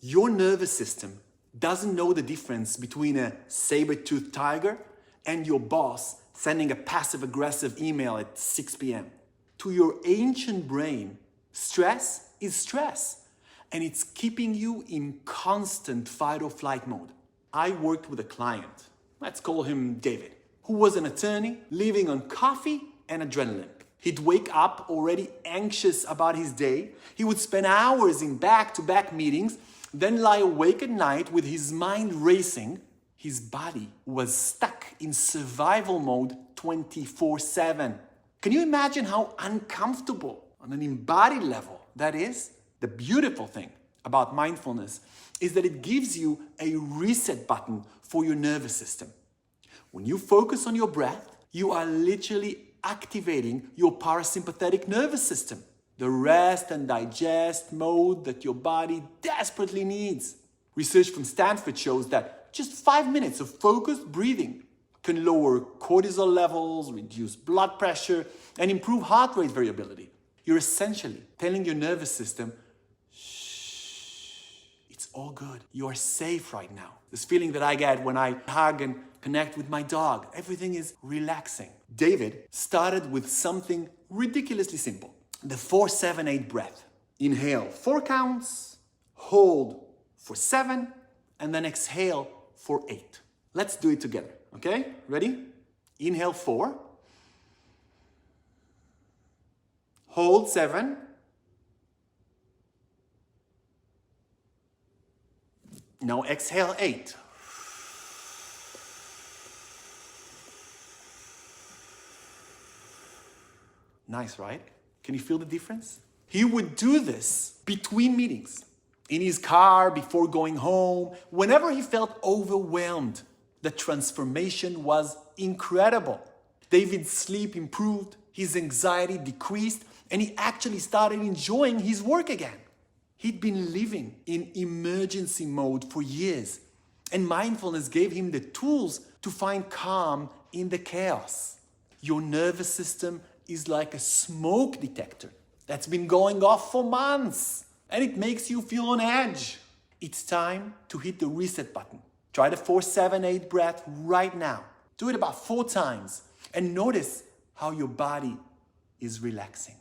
Your nervous system doesn't know the difference between a saber-toothed tiger and your boss sending a passive-aggressive email at 6 p.m. To your ancient brain, stress is stress, and it's keeping you in constant fight-or-flight mode. I worked with a client, let's call him David, who was an attorney living on coffee and adrenaline. He'd wake up already anxious about his day. He would spend hours in back-to-back meetings, then lie awake at night with his mind racing. His body was stuck in survival mode 24/7. Can you imagine how uncomfortable on an embodied level that is? The beautiful thing about mindfulness is that it gives you a reset button for your nervous system. When you focus on your breath, you are literally activating your parasympathetic nervous system, the rest and digest mode that your body desperately needs. Research from Stanford shows that just 5 minutes of focused breathing can lower cortisol levels, reduce blood pressure, and improve heart rate variability. You're essentially telling your nervous system, shh, it's all good. You are safe right now. This feeling that I get when I hug and connect with my dog, everything is relaxing. David started with something ridiculously simple. The 4-7-8 breath. Inhale 4 counts, hold for 7, and then exhale for 8. Let's do it together, okay? Ready? Inhale 4, hold 7, now exhale 8. Nice, right? Can you feel the difference? He would do this between meetings, in his car, before going home, whenever he felt overwhelmed. The transformation was incredible. David's sleep improved, his anxiety decreased, and he actually started enjoying his work again. He'd been living in emergency mode for years, and mindfulness gave him the tools to find calm in the chaos. Your nervous system is like a smoke detector that's been going off for months, and it makes you feel on edge. It's time to hit the reset button. Try the 4-7-8 breath right now. Do it about 4 times and notice how your body is relaxing.